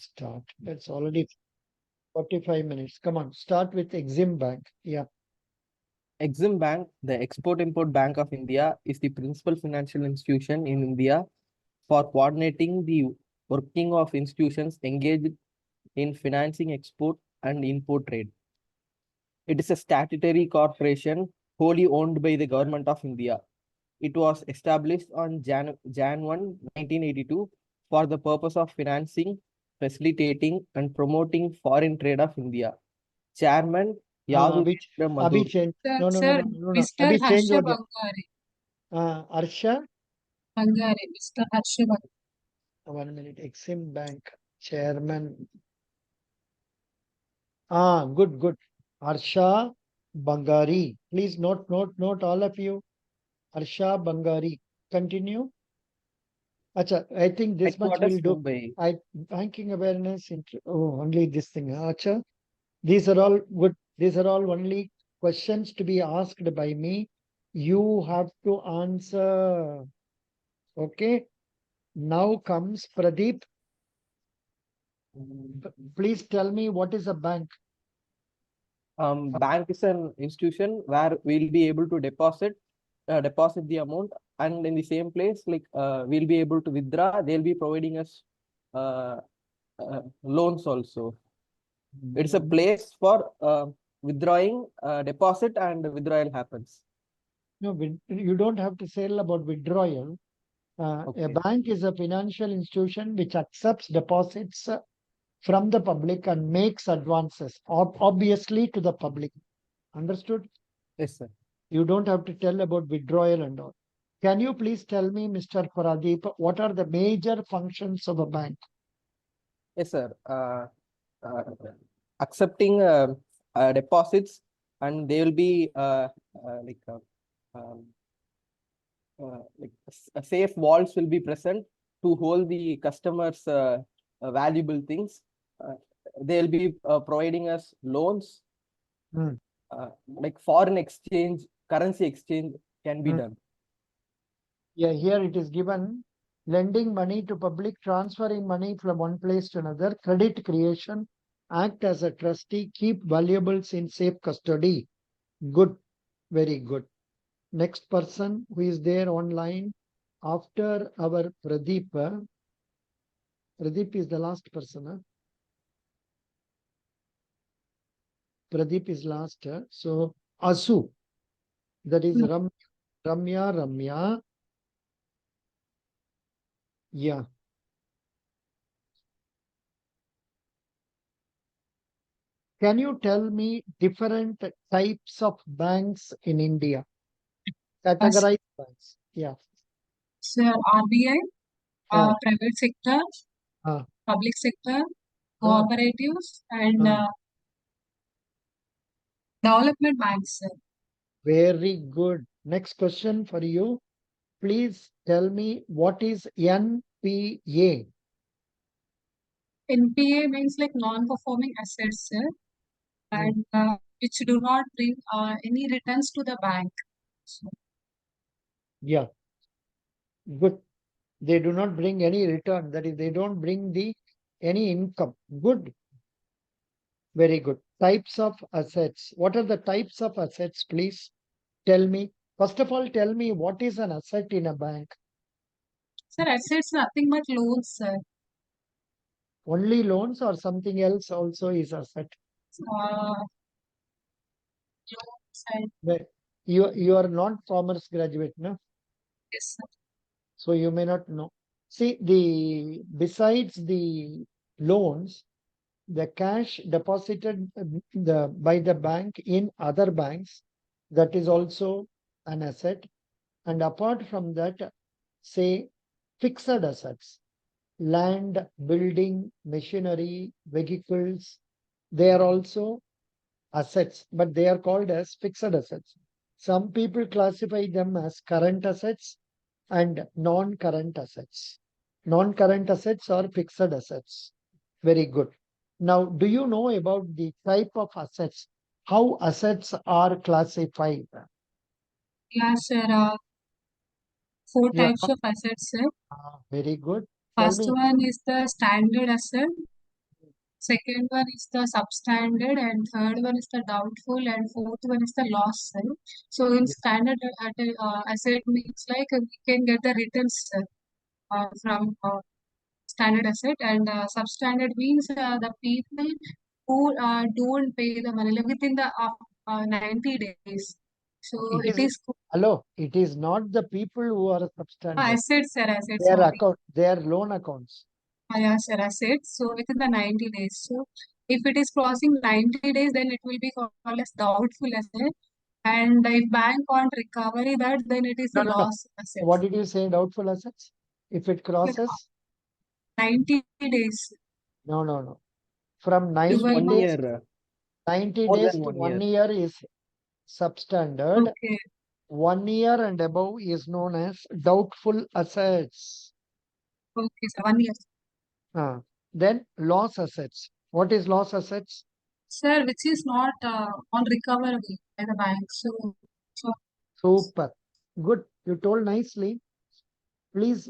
start. It's already 45 minutes. Come on, start with Exim Bank. Yeah. Exim Bank, the Export-Import Bank of India, is the principal financial institution in India for coordinating the working of institutions engaged in financing export and import trade. It is a statutory corporation wholly owned by the Government of India. It was established on Jan 1, 1982 for the purpose of financing, facilitating, and promoting foreign trade of India. Chairman Yadu Abhi, Madhur. change. Sir, No, no, no, sir, no, no, no. Mr. Abhi, change Harsha हो गया. Bangare. Arsha, Mr. Harsha Bangare. 1 minute. Exim Bank Chairman. Good, good. Harsha Bangari. Please note, all of you. Harsha Bangari. Continue. Acha, I think this much Headquarters, will do. Mumbai. Banking awareness. Only this thing. Acha. These are all good. These are all only questions to be asked by me. You have to answer. Okay. Now comes Pradeep. Please tell me what is a bank. Bank is an institution where we'll be able to deposit the amount, and in the same place, we'll be able to withdraw. They'll be providing us loans also. It's a place for withdrawing deposit and withdrawal happens. No, you don't have to say about withdrawal. Okay. A bank is a financial institution which accepts deposits from the public and makes advances, obviously to the public. Understood? Yes, sir. You don't have to tell about withdrawal and all. Can you please tell me, Mr. Pradeep, what are the major functions of a bank? Yes, sir. Accepting deposits, and they will be safe vaults will be present to hold the customers' valuable things. They'll be providing us loans, like foreign exchange, currency exchange can be done. Yeah, here it is given lending money to public, transferring money from one place to another, credit creation, act as a trustee, keep valuables in safe custody. Good, very good. Next person who is there online after our Pradeep. Pradeep is the last person. Huh? Pradeep is last. So Asu, that is Ramya. Yeah. Can you tell me different types of banks in India? Categorize banks. Yeah. Sir, RBI, private sector, Ah. public sector, cooperatives, and development banks, sir. Very good. Next question for you. Please tell me what is NPA? NPA means like non-performing assets, sir, and which do not bring any returns to the bank. So, Yeah. Good. They do not bring any return. That is, they don't bring any income. Good. Very good. Types of assets. What are the types of assets, please? Tell me. First of all, tell me what is an asset in a bank? sir, assets nothing but loans, sir. Only loans or something else also is asset? Loans and You are not commerce graduate, no? yes, sir. So you may not know. See, besides the loans, the cash deposited by the bank in other banks, that is also an asset. And apart from that, say fixed assets, land, building, machinery, vehicles, they are also assets, but they are called as fixed assets. Some people classify them as current assets and non-current assets. Non-current assets or fixed assets. Very good. Now, do you know about the type of assets? How assets are classified? Yeah, sir. Four types of assets, sir. Very good. First one is the standard asset. Second one is the substandard, and third one is the doubtful, and fourth one is the loss sell. So in Yeah. standard asset means like we can get the returns from standard asset, and substandard means the people who don't pay the money like within the 90 days. So It it is, is hello, it is not the people who are substandard. assets, sir, assets, Their sorry. account, their loan accounts. Yeah, sir, assets. So within the 90 days. So if it is crossing 90 days, then it will be called as doubtful asset. And if bank can't recovery that, then it is No, the no, no. loss asset. What did you say, doubtful assets? If it With crosses? 90 days. No, no, no. From 12 1 90 days, months. year, 90 more days than to 1 1 year. year is substandard. Okay. 1 year and above is known as doubtful assets. Okay, sir. 1 year. Then loss assets. What is loss assets? Sir, which is not on recoverable by the bank. So Super. Good. You told nicely. Please,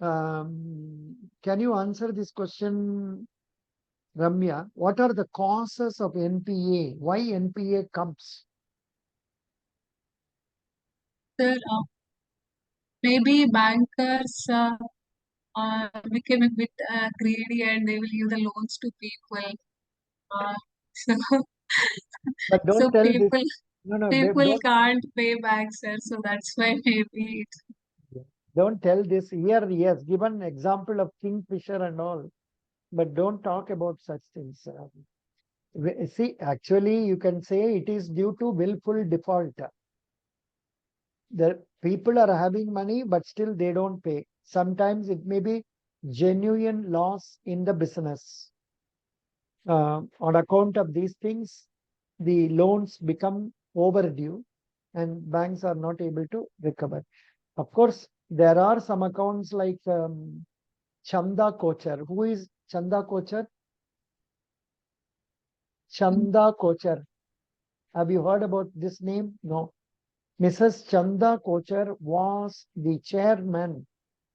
can you answer this question, Ramya? What are the causes of NPA? Why NPA comes? sir, maybe bankers became a bit greedy and they will give the loans to people. So, But so don't tell this. people No, no, people don't. can't pay back, sir. So that's why maybe it. Don't tell this here. Yes, given example of Kingfisher and all, but don't talk about such things. See, actually, you can say it is due to willful default. The people are having money, but still they don't pay. Sometimes it may be genuine loss in the business. On account of these things, the loans become overdue and banks are not able to recover. Of course, there are some accounts like Chanda Kochar. Who is Chanda Kochar? Chanda Kochar. Have you heard about this name? No. Mrs. Chanda Kochar was the chairman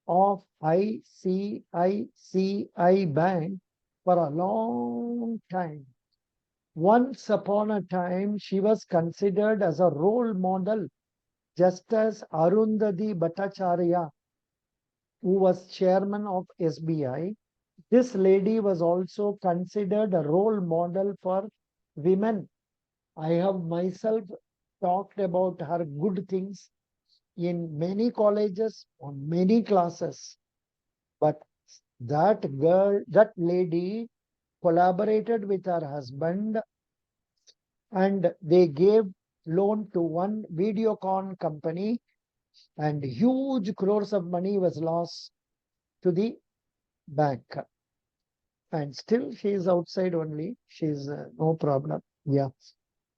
of ICICI Bank for a long time. Once upon a time, she was considered as a role model, just as Arundhati Bhattacharya, who was chairman of SBI. This lady was also considered a role model for women. I have myself talked about her good things in many colleges, on many classes. But that girl, that lady collaborated with her husband and they gave loan to one Videocon company and huge crores of money was lost to the bank. And still she is outside only. She's no problem. Yeah.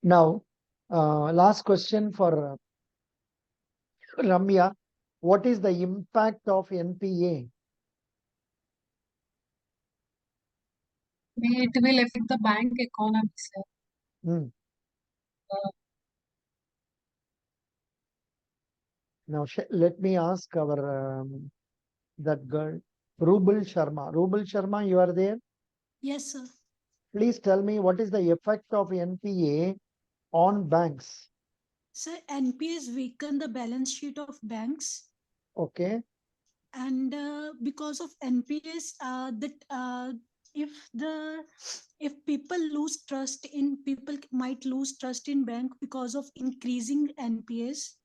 Now, last question for Ramya. What is the impact of NPA? It will affect the bank economy, sir. Hmm. Uh, Now, let me ask our that girl, Rubal Sharma. Rubal Sharma, you are there? Yes, sir. Please tell me what is the effect of NPA on banks? Sir, NPAs weaken the balance sheet of banks, Okay. and because of NPAs, if the if people lose trust in people might lose trust in bank because of increasing NPAs,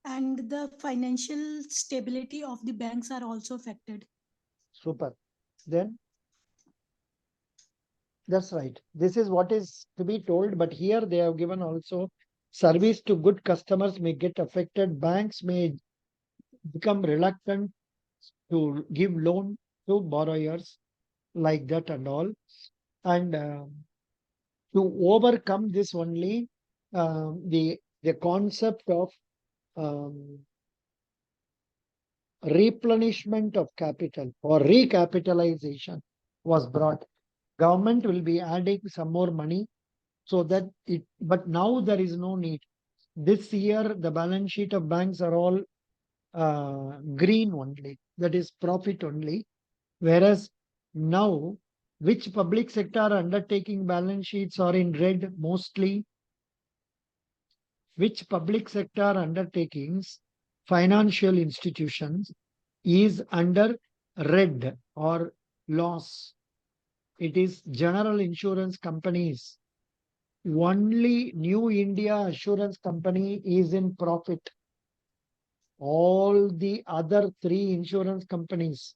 and the financial stability of the banks are also affected. Super. Then that's right. This is what is to be told, but here they have given also service to good customers may get affected. Banks may become reluctant to give loan to borrowers like that and all. And to overcome this only, the concept of um, replenishment of capital or recapitalization was brought. Government will be adding some more money so that it, but now there is no need. This year, the balance sheet of banks are all green only, that is profit only. Whereas now Which public sector undertaking balance sheets are in red mostly? Which public sector undertakings, financial institutions, is under red or loss? It is general insurance companies. Only New India Assurance Company is in profit. All the other three insurance companies,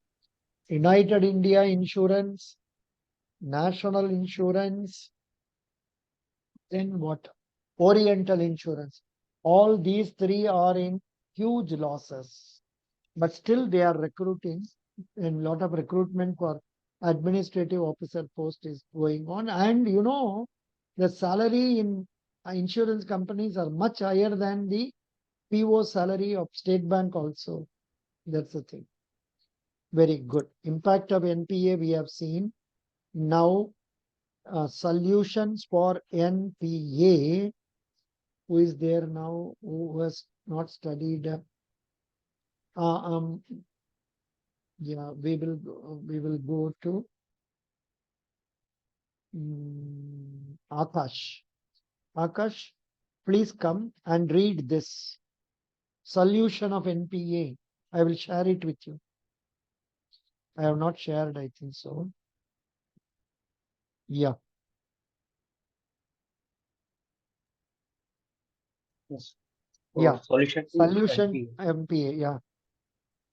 United India Insurance, National Insurance, then what? Oriental Insurance. All these three are in huge losses, but still they are recruiting, and lot of recruitment for administrative officer post is going on. And you know, the salary in insurance companies are much higher than the PO salary of State Bank also. That's the thing. Very good. Impact of NPA we have seen. Now, solutions for NPA. Who is there now? Who has not studied? Yeah, we will go to Akash. Akash, please come and read this solution of NPA. I will share it with you. I have not shared, I think so. Yeah. Yes. Yeah. Solution to Solution NPA. MPA. Yeah.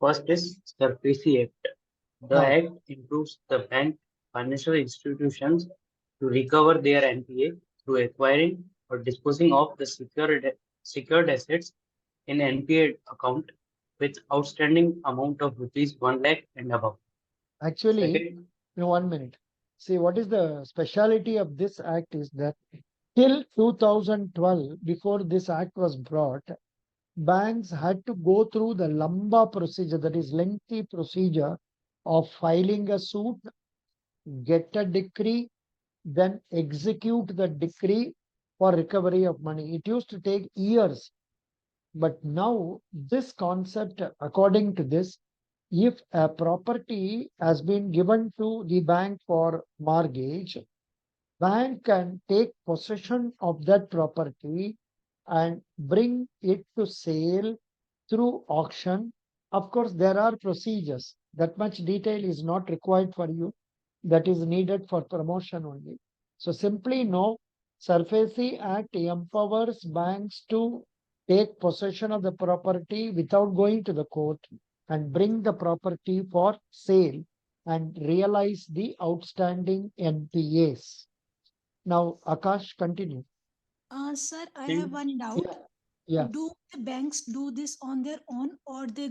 First is SURFACE Act. The Now, act improves the bank financial institutions to recover their NPA through acquiring or disposing of the secured assets in NPA account with outstanding amount of rupees 1 lakh and above. actually, Second, no, 1 minute. See, what is the speciality of this act is that till 2012, before this act was brought, banks had to go through the lamba procedure, that is lengthy procedure of filing a suit, get a decree, then execute the decree for recovery of money. It used to take years. But now this concept, according to this, if a property has been given to the bank for mortgage, bank can take possession of that property and bring it to sale through auction. Of course, there are procedures. That much detail is not required for you. That is needed for promotion only. So simply know, SURFACE Act empowers banks to take possession of the property without going to the court and bring the property for sale and realize the outstanding NPAs. Now, Akash, continue. Sir, I and have one doubt. Yeah. Do the banks do this on their own or they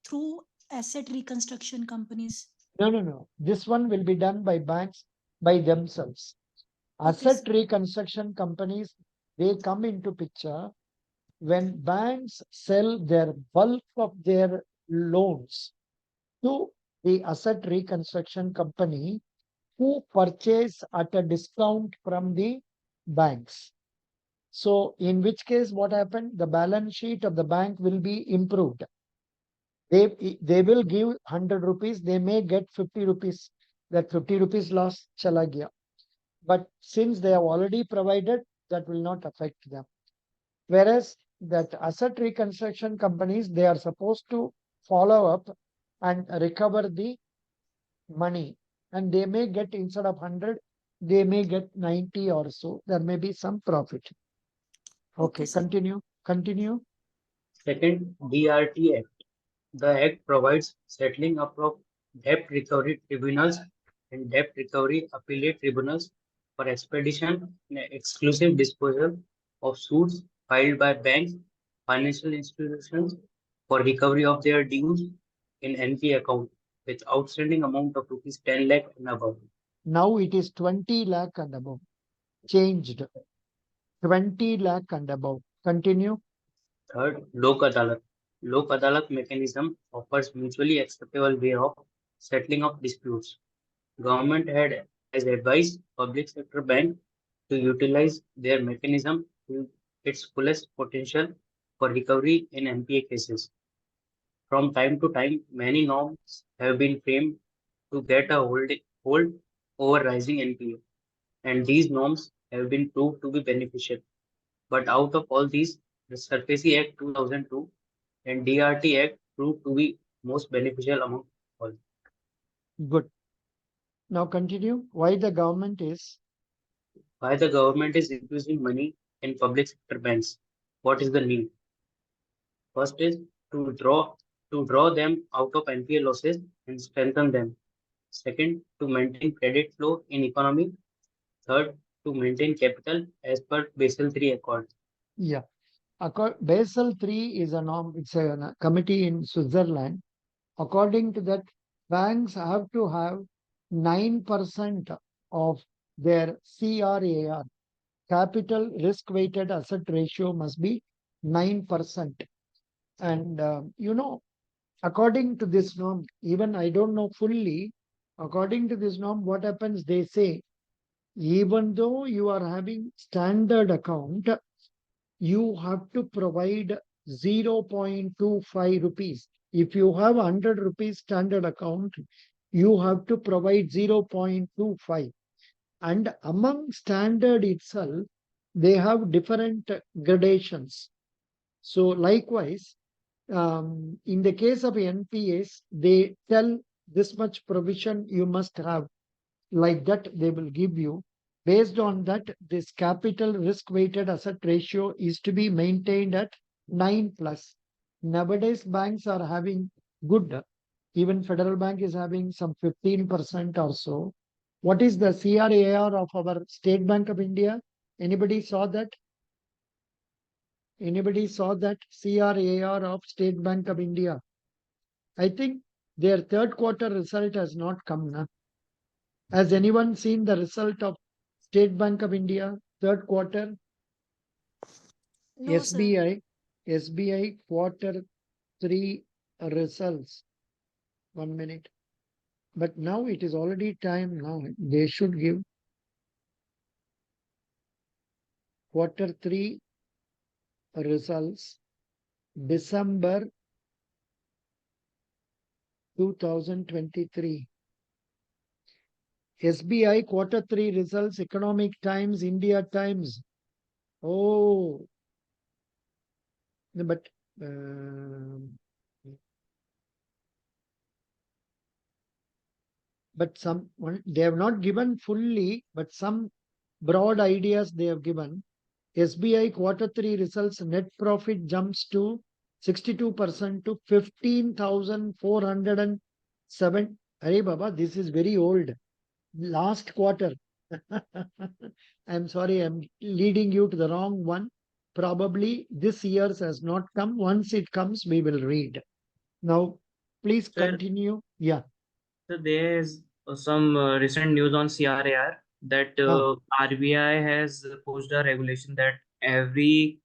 through asset reconstruction companies? No. This one will be done by banks by themselves. Okay, Asset sir. reconstruction companies, they come into picture when banks sell their bulk of their loans to the asset reconstruction company who purchase at a discount from the banks. So in which case, what happened? The balance sheet of the bank will be improved. They will give 100 rupees, they may get 50 rupees. That 50 rupees loss chala gaya. But since they have already provided, that will not affect them. Whereas that asset reconstruction companies, they are supposed to follow up and recover the money. And they may get, instead of 100, they may get 90 or so. There may be some profit. Okay, sir. continue. second, DRT Act. The act provides settling up of debt recovery tribunals and debt recovery appellate tribunals for expedition and exclusive disposal of suits filed by banks, financial institutions for recovery of their dues in NP account with outstanding amount of rupees 10 lakh and above. Now it is 20 lakh and above. Changed. 20 lakh and above. Continue. Third, Lok Adalat. Lok Adalat mechanism offers mutually acceptable way of settling of disputes. Government has advised public sector bank to utilize their mechanism to its fullest potential for recovery in NPA cases. From time to time, many norms have been framed to get a hold over rising NPA, and these norms have been proved to be beneficial. But out of all these, the SURFACI Act 2002 and DRT Act proved to be most beneficial among all. Good. Now continue. Why the government is? Why the government is infusing money in public sector banks? What is the need? First is to draw them out of NPA losses and strengthen them. Second, to maintain credit flow in economy. Third, to maintain capital as per Basel III Accord. Yeah. Basel III is a norm. It's a committee in Switzerland. According to that, banks have to have 9% of their CRAR, capital risk weighted asset ratio must be 9%. And according to this norm, even I don't know fully, according to this norm, what happens? They say, even though you are having standard account, you have to provide 0.25 rupees. If you have 100 rupees standard account, you have to provide 0.25. And among standard itself, they have different gradations. So likewise, in the case of NPAs, they tell this much provision you must have. Like that, they will give you. Based on that, this capital risk weighted asset ratio is to be maintained at 9 plus. Nowadays, banks are having good. Even Federal Bank is having some 15% or so. What is the CRAR of our State Bank of India? Anybody saw that? Anybody saw that CRAR of State Bank of India? I think their third quarter result has not come now. Has anyone seen the result of State Bank of India third quarter? No, sir. SBI quarter 3 results. 1 minute. But now it is already time now. They should give quarter 3 results December 2023. SBI quarter 3 results, Economic Times, India Times. Oh, but they have not given fully, but some broad ideas they have given. SBI quarter 3 results, net profit jumps to 62% to 15,407. Hey Baba, this is very old. Last quarter. I'm sorry, I'm leading you to the wrong one. Probably this year's has not come. Once it comes, we will read. Now, please continue. Yeah. So there is some recent news on CRAR that RBI has posed a regulation that every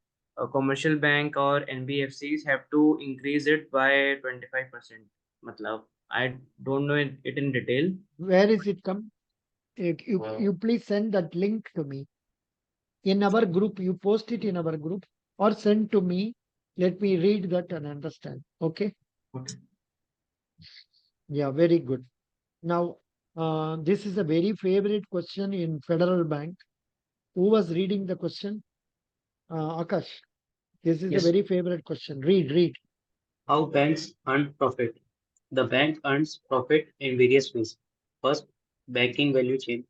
commercial bank or NBFCs have to increase it by 25%. Matlab, I don't know it in detail. Where is it come? You please send that link to me. In our group, you post it in our group or send to me. Let me read that and understand. Okay. Okay. Yeah, very good. Now, this is a very favorite question in Federal Bank. Who was reading the question? Akash. This is Yes. a very favorite question. Read. How banks earn profit? The bank earns profit in various ways. First, banking value chain.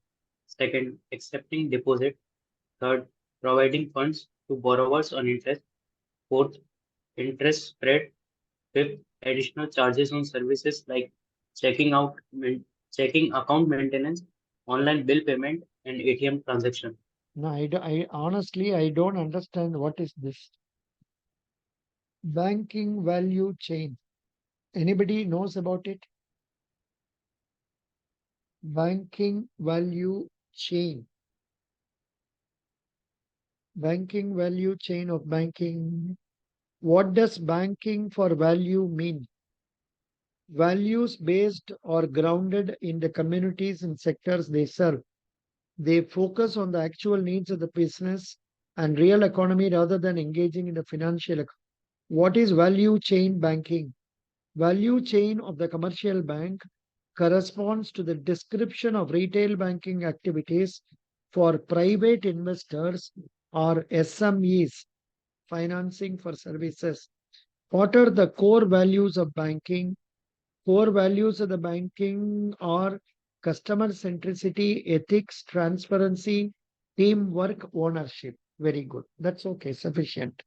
Second, accepting deposit. Third, providing funds to borrowers on interest. Fourth, interest spread. Fifth, additional charges on services like checking out, checking account maintenance, online bill payment, and ATM transaction. No, I honestly, I don't understand what is this. Banking value chain. Anybody knows about it? Banking value chain. Banking value chain of banking. What does banking for value mean? Values based or grounded in the communities and sectors they serve. They focus on the actual needs of the business and real economy rather than engaging in the financial. What is value chain banking? Value chain of the commercial bank corresponds to the description of retail banking activities for private investors or SMEs, financing for services. What are the core values of banking? Core values of the banking are customer centricity, ethics, transparency, teamwork, ownership. Very good. That's okay, sufficient.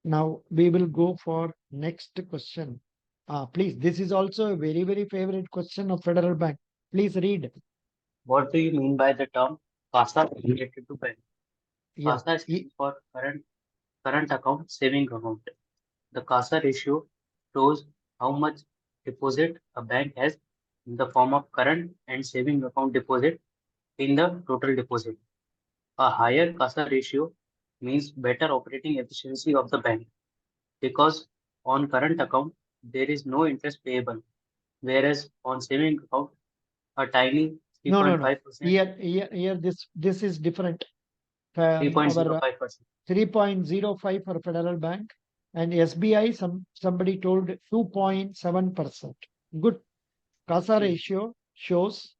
Now we will go for next question. Please, this is also a very, very favorite question of Federal Bank. Please read. What do you mean by the term CASA related to bank? Yeah. CASA stands for current account saving account. The CASA ratio shows how much deposit a bank has in the form of current and saving account deposit in the total deposit. A higher CASA ratio means better operating efficiency of the bank because on current account there is no interest payable, whereas on saving account a tiny No. 3.5%, Here, this is different. Our 3.05%. 3.05 for Federal Bank and SBI. Somebody told 2.7%. Good. CASA ratio shows.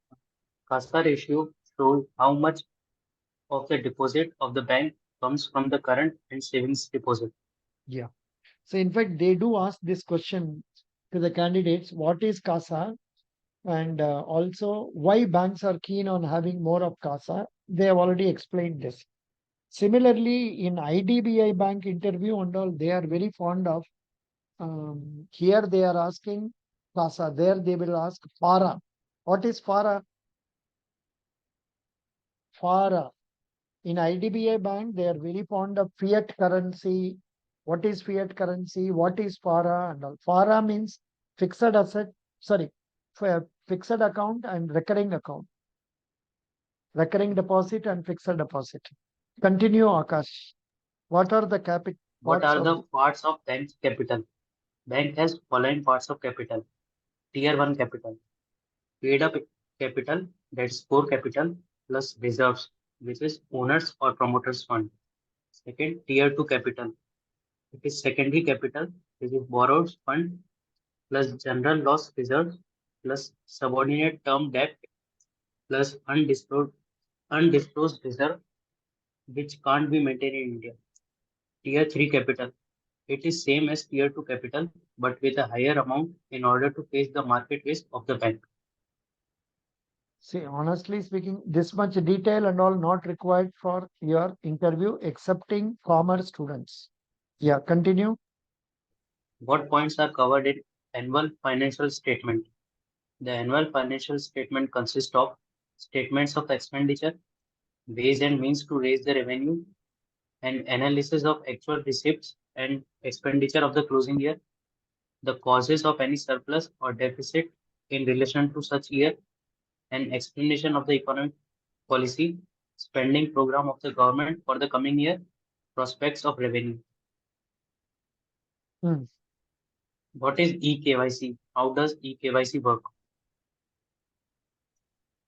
CASA ratio shows how much of the deposit of the bank comes from the current and savings deposit. Yeah. So in fact, they do ask this question to the candidates: what is CASA? And also, why banks are keen on having more of CASA? They have already explained this. Similarly, in IDBI bank interview and all, they are very fond of. Here they are asking CASA. There they will ask FARA. What is FARA? FARA. In IDBI bank, they are very fond of fiat currency. What is fiat currency? What is FARA? And all. FARA means fixed asset. Sorry, for fixed account and recurring account. Recurring deposit and fixed deposit. Continue, Akash. What are the What parts are the of parts of bank's capital? Bank has following parts of capital. Tier 1 capital. Paid up capital, that's core capital plus reserves, which is owners or promoters fund. Second, tier 2 capital. It is secondary capital, which is borrowed fund plus general loss reserves plus subordinate term debt plus undisclosed reserve, which can't be maintained in India. Tier 3 capital. It is same as tier 2 capital, but with a higher amount in order to face the market risk of the bank. See, honestly speaking, this much detail and all not required for your interview, excepting commerce students. Yeah, continue. What points are covered in annual financial statement? The annual financial statement consists of statements of expenditure, ways and means to raise the revenue, and analysis of actual receipts and expenditure of the closing year, the causes of any surplus or deficit in relation to such year, an explanation of the economic policy, spending program of the government for the coming year, prospects of revenue. Hmm. What is eKYC? How does eKYC work?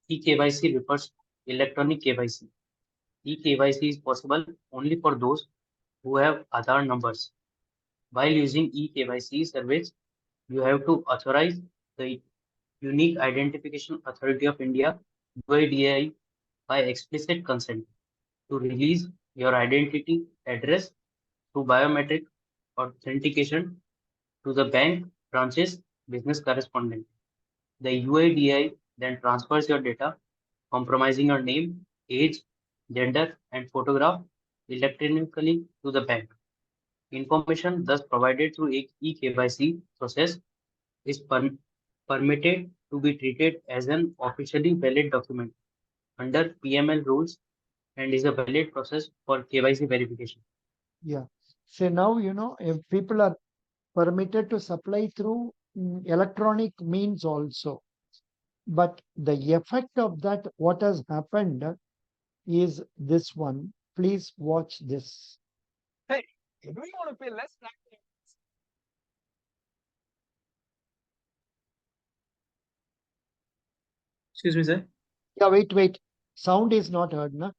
eKYC refers to electronic KYC. eKYC is possible only for those who have Aadhaar numbers. While using eKYC service, you have to authorize the Unique Identification Authority of India (UIDAI) by explicit consent to release your identity address through biometric authentication to the bank branch's business correspondent. The UIDAI then transfers your data, compromising your name, age, gender, and photograph electronically to the bank. Information thus provided through eKYC process is permitted to be treated as an officially valid document under PML rules and is a valid process for KYC verification. Yeah. So now, if people are permitted to supply through electronic means also. But the effect of that, what has happened is this one. Please watch this. Hey, do you want to pay less tax? Excuse me, sir. Yeah, wait. Sound is not heard, na?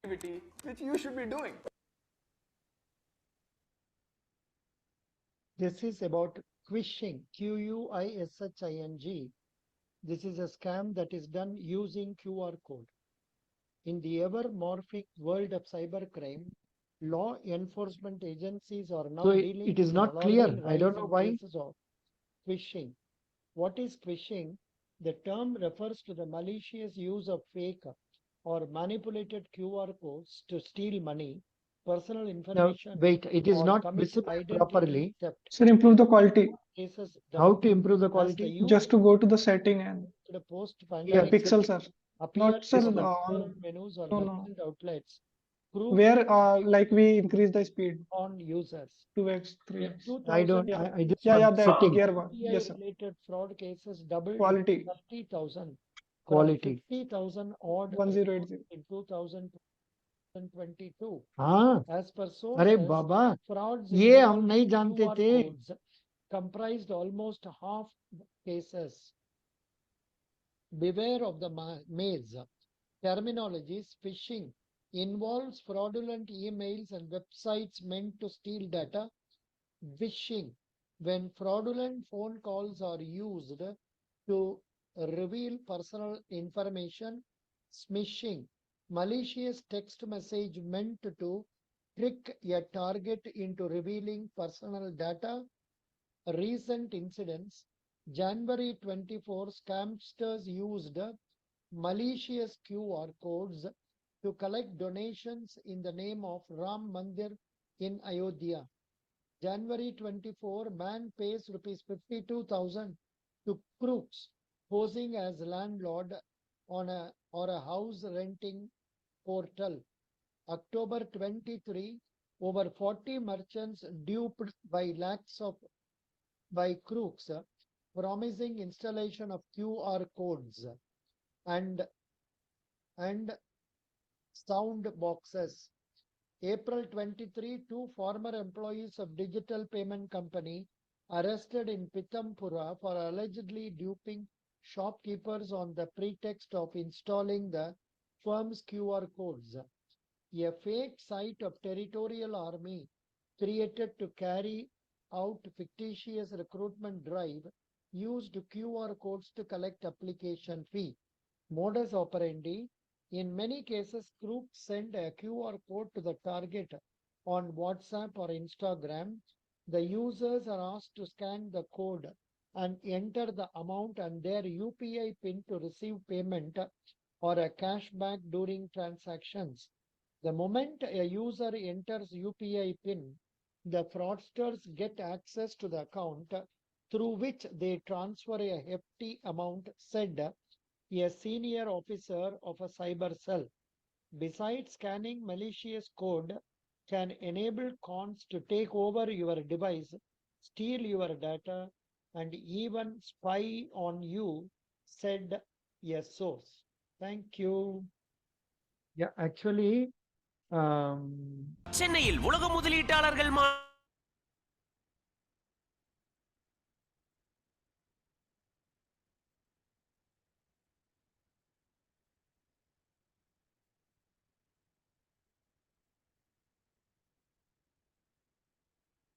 Activity which you should be doing. This is about quishing, Quishing. This is a scam that is done using QR code. In the ever-morphing world of cybercrime, law enforcement agencies are now dealing it is with not an clear. alarming I don't rise know in why. cases of phishing. What is phishing? The term refers to the malicious use of fake or manipulated QR codes to steal money, personal Now, information, wait, it is or not commit visible identity properly. theft. Sir, improve the quality. Cases How done to improve the as the quality? user Just to go to the setting and the post the finally pixels are appear not, sir, on the on, menus or no, no. merchant outlets. Proof Where like we increase the speed on users. 2x, In 3x. 2000, I don't. I just Yeah, want that setting gear one. GPAY Yes, sir. related fraud cases doubled Quality. to 30,000 Quality. 50,000 odd 1080. in 2022. हाँ, As per अरे sources, बाबा, frauds ये हम involving नहीं जानते QR थे. codes comprised almost half cases. Beware of the maze. Terminologies: phishing involves fraudulent emails and websites meant to steal data. Wishing, when fraudulent phone calls are used to reveal personal information. Smishing, malicious text message meant to trick a target into revealing personal data. Recent incidents: January 24, scamsters used malicious QR codes to collect donations in the name of Ram Mandir in Ayodhya. January 24, man pays rupees 52,000 to crooks posing as landlord on a house renting portal. October 23, over 40 merchants duped by lakhs by crooks promising installation of QR codes and sound boxes. April 23, two former employees of digital payment company arrested in Pitampura for allegedly duping shopkeepers on the pretext of installing the firm's QR codes. A fake site of territorial army created to carry out fictitious recruitment drive used QR codes to collect application fee. Modus operandi: in many cases, crooks send a QR code to the target on WhatsApp or Instagram. The users are asked to scan the code and enter the amount and their UPI PIN to receive payment or a cashback during transactions. The moment a user enters UPI PIN, the fraudsters get access to the account through which they transfer a hefty amount, said a senior officer of a cyber cell. Besides scanning, malicious code can enable cons to take over your device, steal your data, and even spy on you, said a source. Thank you. Yeah, actually, சென்னையில் உலக முதலீட்டாளர்கள்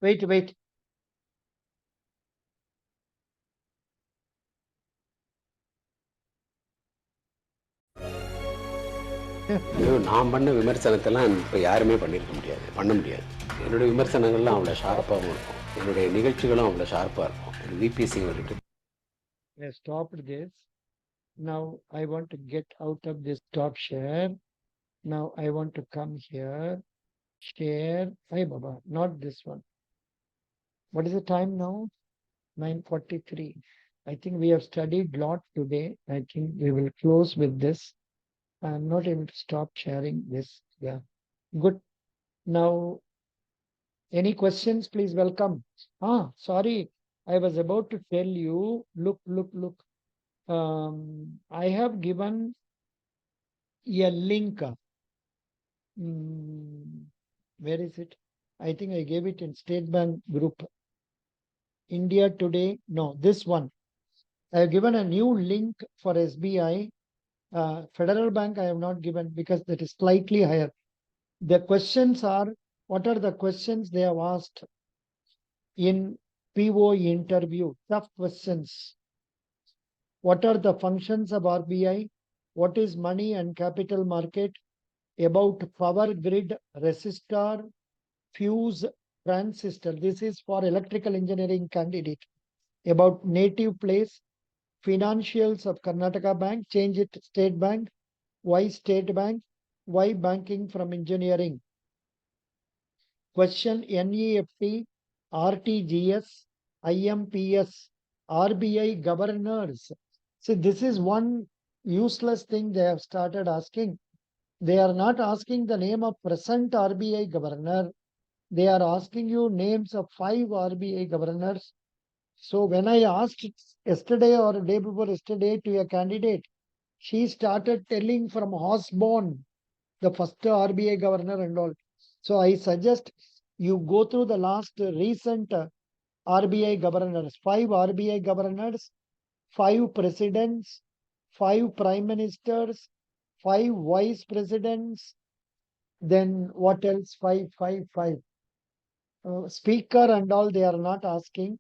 wait. நான் பண்ண விமர்சனத்தெல்லாம் இப்போ யாருமே பண்ணியிருக்க முடியாது, பண்ண முடியாது. என்னுடைய விமர்சனங்கள்லாம் அவ்வளோ ஷார்ப்பாகவும் இருக்கும், என்னுடைய நிகழ்ச்சிகளும் அவ்வளோ ஷார்ப்பாக இருக்கும். விபிசி வந்துட்டு I stopped this. Now I want to get out of this top share. Now I want to come here, share. Hi Baba, not this one. What is the time now? 9:43. I think we have studied a lot today. I think we will close with this. I'm not able to stop sharing this. Yeah. Good. Now, any questions, please welcome. Sorry. I was about to tell you, look. I have given a link. Where is it? I think I gave it in State Bank group. India Today. No, this one. I have given a new link for SBI. Federal Bank I have not given because that is slightly higher. The questions are, what are the questions they have asked in PO interview, tough questions. What are the functions of RBI? What is money and capital market? About power grid, resistor, fuse, transistor. This is for electrical engineering candidate. About native place, financials of Karnataka Bank, change it State Bank. Why State Bank? Why banking from engineering? Question NEFT, RTGS, IMPS, RBI governors. See, this is one useless thing they have started asking. They are not asking the name of present RBI governor. They are asking you names of 5 RBI governors. So when I asked yesterday or day before yesterday to a candidate, she started telling from Osborne, the first RBI governor and all. So I suggest you go through the last recent RBI governors, 5 RBI governors, 5 presidents, 5 prime ministers, 5 vice presidents, then what else? 5. Speaker and all they are not asking.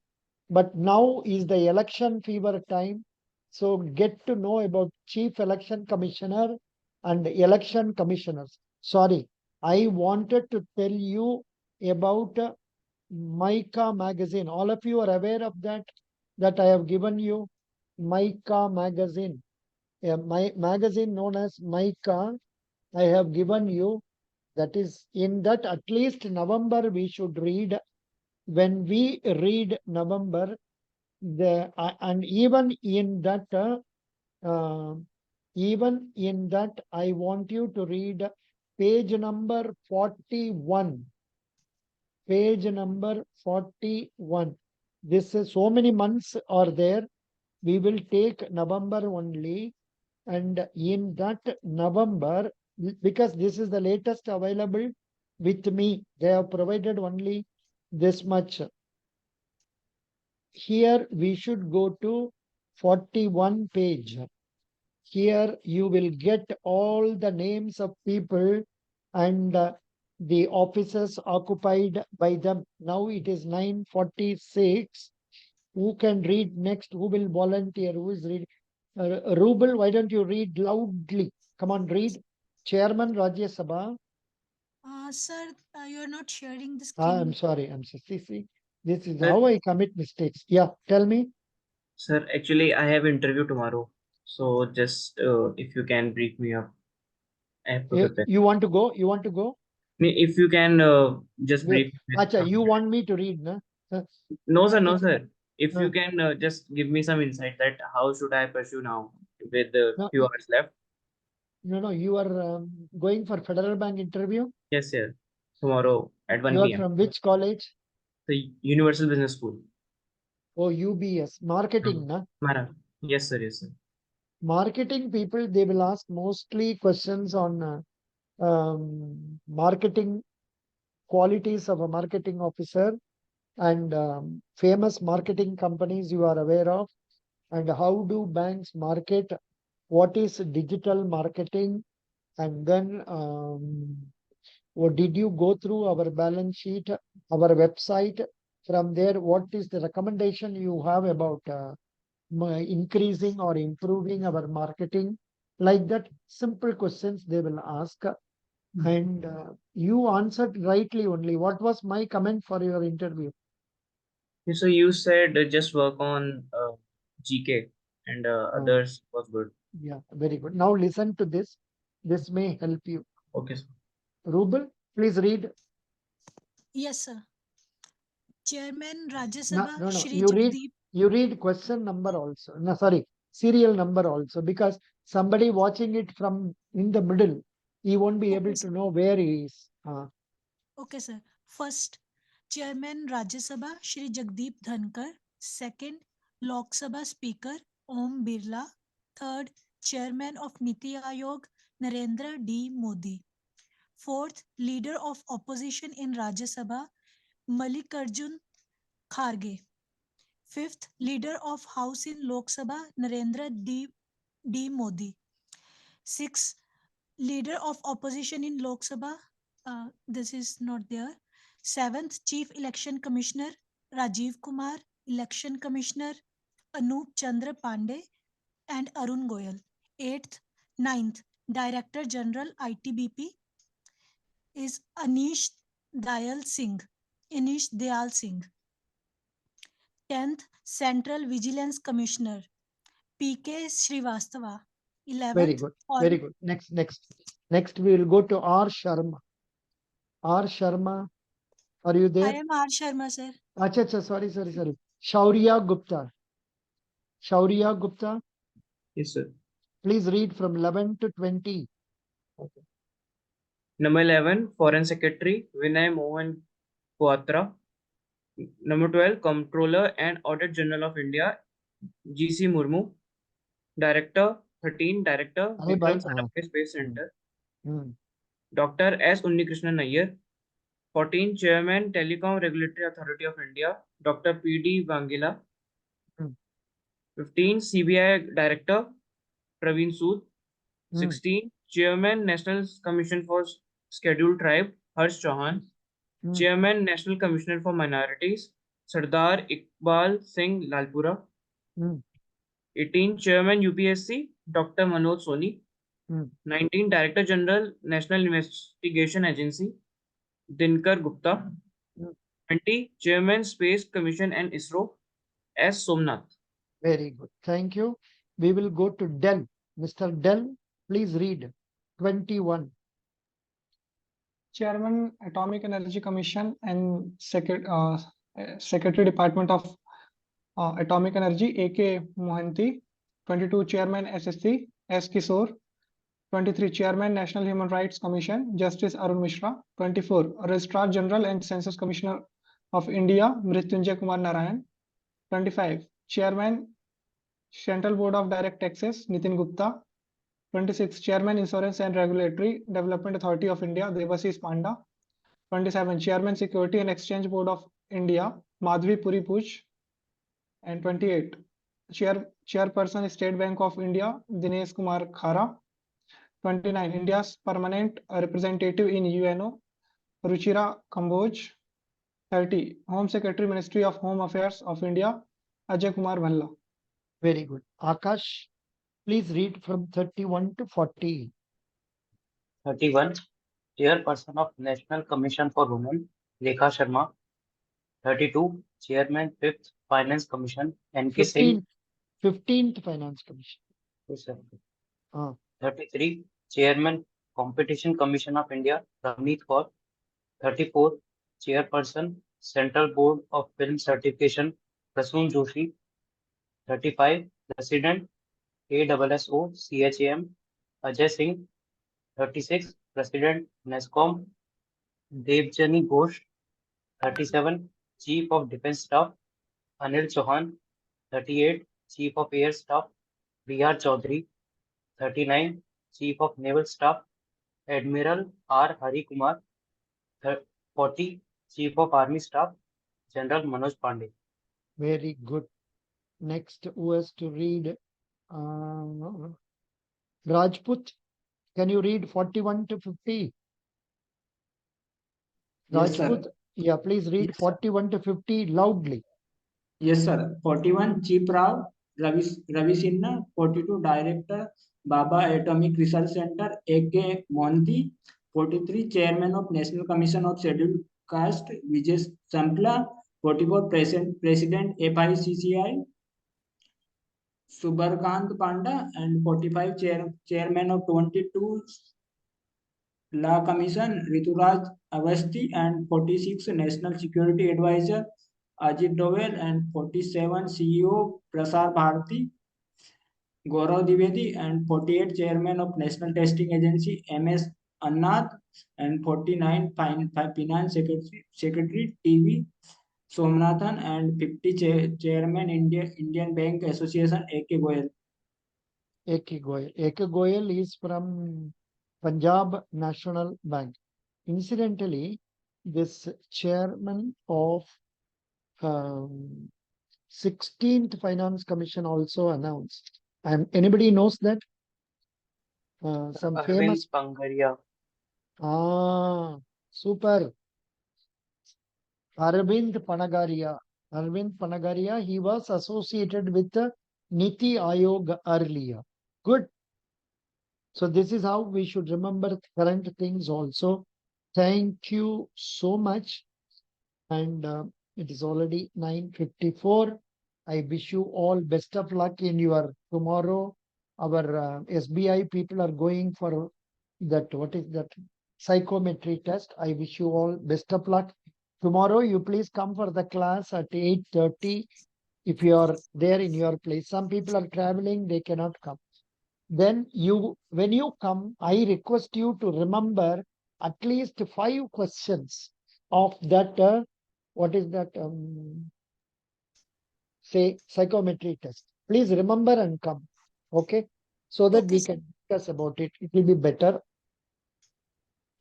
But now is the election fever time. So get to know about Chief Election Commissioner and election commissioners. Sorry, I wanted to tell you about Mica magazine. All of you are aware of that I have given you Mica magazine. My magazine known as Mica, I have given you. That is in that at least November we should read. When we read November, and even in that I want you to read page number 41. Page number 41. This is so many months are there. We will take November only, and in that November, because this is the latest available with me, they have provided only this much. Here we should go to 41 page. Here you will get all the names of people and the offices occupied by them. Now it is 9:46. Who can read next? Who will volunteer? Who is reading? Rubel, why don't you read loudly? Come on, read. Chairman Rajya Sabha. Sir, you are not sharing the I'm screen. sorry. I'm sorry. See, this is Sir. how I commit mistakes. Yeah, tell me. Sir, actually, I have interview tomorrow. So just if you can brief me up, I have to prepare. You want to go? You want to go? If you can just brief me with Acha, some- you want me to read, na? No, sir, no, sir. If Uh. you can just give me some insight that how should I pursue now with the No, few hours left. No, you are going for Federal Bank interview. Yes, sir. Tomorrow at 1 You are p.m. from which college? The Universal Business School. Oh, UBS. Marketing, na? Mara. Yes, sir. Yes, sir. Marketing people, they will ask mostly questions on marketing qualities of a marketing officer and famous marketing companies you are aware of, and how do banks market, what is digital marketing, and then what did you go through our balance sheet, our website? From there, what is the recommendation you have about increasing or improving our marketing? Like that, simple questions they will ask. And you answered rightly only. What was my comment for your interview? So you said just work on GK and others was good. Yeah, very good. Now listen to this. This may help you. Okay, sir. Rubel, please read. Yes, sir. Chairman Rajya No, Sabha, no, no. Shri You read. Jagdeep. You read question number also. No, sorry, serial number also, because somebody watching it from in the middle, he won't be able Okay, to sir. know where he is. Okay, sir. First, Chairman Rajya Sabha, Shri Jagdeep Dhankar. Second, Lok Sabha Speaker, Om Birla. Third, Chairman of Niti Aayog, Narendra D. Modi. Fourth, Leader of Opposition in Rajya Sabha, Mallikarjun Kharge. Fifth, Leader of House in Lok Sabha, Narendra D. Modi. Sixth, Leader of Opposition in Lok Sabha, this is not there. Seventh, Chief Election Commissioner, Rajiv Kumar. Election Commissioner Anup Chandra Pandey and Arun Goyal. 8th, 9th, Director General ITBP is Dayal Singh. Anish Dayal Singh. 10th, Central Vigilance Commissioner PK Srivastava. Very 11th, good. All Very good. Next we will go to R. Sharma. R. Sharma, are you I there? am R. Sharma, sir. Acha, sorry. Shaurya Gupta. Shaurya Gupta, Yes, sir. please read from 11 to 20. Okay. Number 11, Foreign Secretary Vinay Mohan Kwatra. Number 12, Comptroller and Audit General of India GC Murmu. Director 13, Director Are Vikram bhai? Sarabhai Space Center. Hmm. Dr. S. Unnikrishnan Nayyar. 14, Chairman Telecom Regulatory Authority of India Dr. P.D. Vangila. Hmm. 15, CBI Director Praveen Sood. Hmm. 16, Chairman National Commission for Scheduled Tribe Harsh Chauhan. Hmm. Chairman National Commissioner for Minorities Sardar Iqbal Singh Lalpura. Hmm. 18, Chairman UPSC Dr. Manoj Soni. Hmm. 19, Director General National Investigation Agency Dinkar Gupta. Hmm. 20, Chairman Space Commission and ISRO S. Somnath. Very good. Thank you. We will go to Dell. Mr. Dell, please read 21. Chairman Atomic Energy Commission and Secretary Department of Atomic Energy A.K. Mohanty. 22 Chairman SSC S. Kishore. 23 Chairman National Human Rights Commission Justice Arun Mishra. 24 Registrar General and Census Commissioner of India Mrityunjay Kumar Narayan. 25 Chairman Central Board of Direct Taxes Nitin Gupta. 26 Chairman Insurance and Regulatory Development Authority of India Devasis Panda. 27 Chairman Security and Exchange Board of India Madhvi Puri Puj. And 28 Chairperson State Bank of India Dinesh Kumar Khara. 29 India's permanent representative in UNO Ruchira Kamboj. 30 Home Secretary Ministry of Home Affairs of India Ajay Kumar Bhalla. Very good. Akash, please read from 31 to 40. 31, Chairperson of National Commission for Women, Rekha Sharma. 32, Chairman 5th Finance Commission, N.K. Singh. 15th Finance Commission. Yes, sir. Ah. 33, Chairman Competition Commission of India, Ramneet Kaur. 34, Chairperson Central Board of Film Certification, Prasoon Joshi. 35, President ASSO CHAM, Ajay Singh. 36, President NESCOM, Devjani Ghosh. 37, Chief of Defence Staff, Anil Chauhan. 38, Chief of Air Staff, B.R. Chaudhary. 39, Chief of Naval Staff, Admiral R. Hari Kumar. 40, Chief of Army Staff, General Manoj Pandey. Very good. Next, who has to read? Rajput, can you read 41 to 50? Yes, sir. Rajput, yeah, please read Yes, sir. 41 to 50 loudly. Yes, sir. 41 Chief Rao Ravi Sinha. 42 Director Baba Atomic Research Center A.K. Monti. 43 Chairman of National Commission of Scheduled Caste Vijay Sampla. 44 President FICCI Subarkant Panda, and 45 Chairman of 22 Law Commission Rituraj Avasti, and 46 National Security Advisor Ajit Dovel, and 47 CEO Prasar Bharati Gaurav Dwivedi, and 48 Chairman of National Testing Agency MS Annath, and 49 Finance Secretary TV Somnathan, and 50 Chairman Indian Bank Association A.K. Goyal. A.K. Goyal. A.K. Goyal is from Punjab National Bank. Incidentally, this chairman of 16th Finance Commission also announced. And anybody knows that? Some Arvind famous. Pangaria. Super. Arvind Panagaria. Arvind Panagaria, he was associated with the Niti Ayog earlier. Good. So this is how we should remember current things also. Thank you so much. And it is already 9:54. I wish you all best of luck in your tomorrow. Our SBI people are going for that, what is that, psychometry test. I wish you all best of luck. Tomorrow, you please come for the class at 8:30. If you are there in your place, some people are traveling, they cannot come. Then when you come, I request you to remember at least 5 questions of that, what is that, say, psychometry test. Please remember and come. Okay. So that Okay, we sir. can discuss about it. It will be better.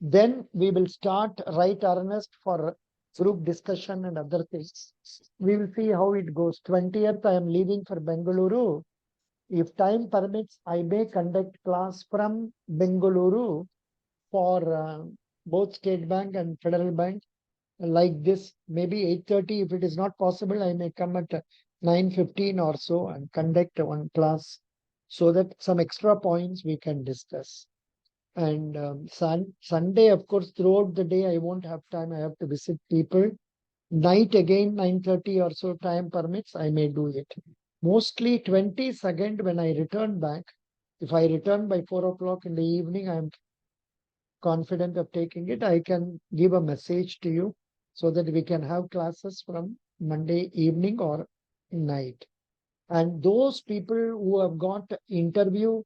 Then we will start right earnest for group discussion and other things. We will see how it goes. 20th, I am leaving for Bengaluru. If time permits, I may conduct class from Bengaluru for both State Bank and Federal Bank like this. Maybe 8:30. If it is not possible, I may come at 9:15 or so and conduct one class so that some extra points we can discuss. And Sunday, of course, throughout the day, I won't have time. I have to visit people. Night again, 9:30 or so, time permits, I may do it. Mostly 22nd, when I return back, if I return by 4 o'clock in the evening, I'm confident of taking it. I can give a message to you so that we can have classes from Monday evening or night. And those people who have got interview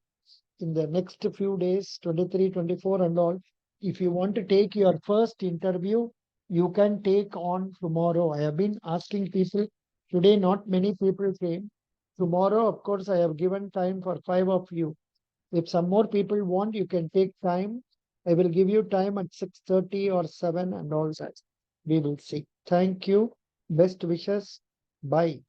in the next few days, 23, 24 and all, if you want to take your first interview, you can take on tomorrow. I have been asking people today, not many people came. Tomorrow, of course, I have given time for 5 of you. If some more people want, you can take time. I will give you time at 6:30 or 7 and all that. We will see. Thank you. Best wishes. Bye.